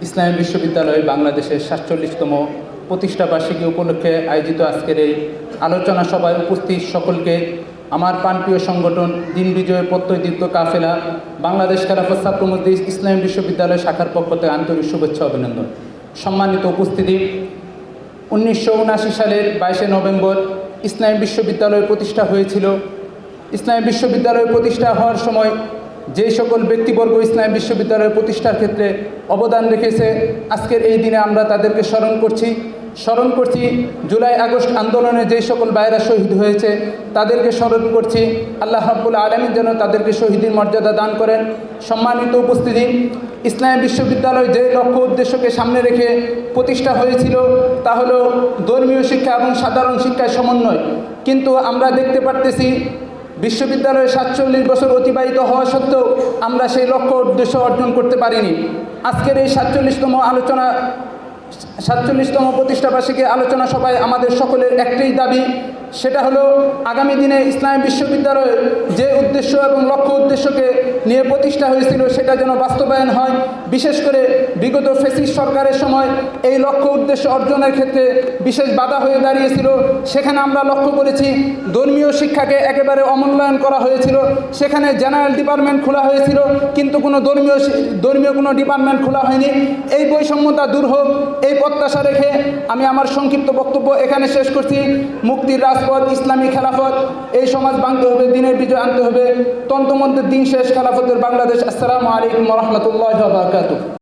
ইসলামী বিশ্ববিদ্যালয় বাংলাদেশের ৪৭তম প্রতিষ্ঠা বার্ষিকী উপলক্ষে আয়োজিত আজকের এই আলোচনা সভায় উপস্থিত সকলকে আমার প্রাণপ্রিয় সংগঠন দিন বিজয় প্রত্যয়দীপ্ত কাফেলা বাংলাদেশ খেলাফত ছাত্র মজলিস ইসলামী বিশ্ববিদ্যালয় শাখার পক্ষ থেকে আন্তরিক শুভেচ্ছা অভিনন্দন। সম্মানিত উপস্থিতি, 1979 সালের 22 নভেম্বর ইসলামী বিশ্ববিদ্যালয় প্রতিষ্ঠা হয়েছিল। ইসলামী বিশ্ববিদ্যালয় প্রতিষ্ঠা হওয়ার সময় যে সকল ব্যক্তিবর্গ ইসলামী বিশ্ববিদ্যালয়ের প্রতিষ্ঠার ক্ষেত্রে অবদান রেখেছে, আজকের এই দিনে আমরা তাদেরকে স্মরণ করছি। জুলাই আগস্ট আন্দোলনে যে সকল ভাইরা শহীদ হয়েছে তাদেরকে স্মরণ করছি। আল্লাহ রাব্বুল আলামিন যেন তাদেরকে শহীদের মর্যাদা দান করেন। সম্মানিত উপস্থিতি, ইসলামী বিশ্ববিদ্যালয় যে লক্ষ্য উদ্দেশ্যকে সামনে রেখে প্রতিষ্ঠা হয়েছিল তা হলো ধর্মীয় শিক্ষা এবং সাধারণ শিক্ষার সমন্বয়। কিন্তু আমরা দেখতে পারতেছি বিশ্ববিদ্যালয়ে ৪৭ বছর অতিবাহিত হওয়া সত্ত্বেও আমরা সেই লক্ষ্য উদ্দেশ্য অর্জন করতে পারিনি। আজকের এই ৪৭তম প্রতিষ্ঠা বার্ষিকী আলোচনা সভায় আমাদের সকলের একটাই দাবি, সেটা হলো আগামী দিনে ইসলামী বিশ্ববিদ্যালয় যে উদ্দেশ্য এবং লক্ষ্য উদ্দেশ্যকে নিয়ে প্রতিষ্ঠা হয়েছিল সেটা যেন বাস্তবায়ন হয়। বিশেষ করে বিগত ফ্যাসিস্ট সরকারের সময় এই লক্ষ্য উদ্দেশ্য অর্জনের ক্ষেত্রে বিশেষ বাধা হয়ে দাঁড়িয়েছিল। সেখানে আমরা লক্ষ্য করেছি ধর্মীয় শিক্ষাকে একেবারে অমূল্যায়ন করা হয়েছিল। সেখানে জেনারেল ডিপার্টমেন্ট খোলা হয়েছিল কিন্তু কোনো ধর্মীয় কোনো ডিপার্টমেন্ট খোলা হয়নি। এই বৈষম্যতা দূর হোক এই প্রত্যাশা রেখে আমি আমার সংক্ষিপ্ত বক্তব্য এখানে শেষ করছি। মুক্তির রাজপথ ইসলামী খেলাফত, এই সমাজ ভাঙতে হবে, দিনের বিজয় আনতে হবে। তন্ত্রমন্ত্রের দিন শেষ, খেলাফতের বাংলাদেশ। আসসালামু আলাইকুম ওয়া রাহমাতুল্লাহি ওয়া বারাকাতুহু।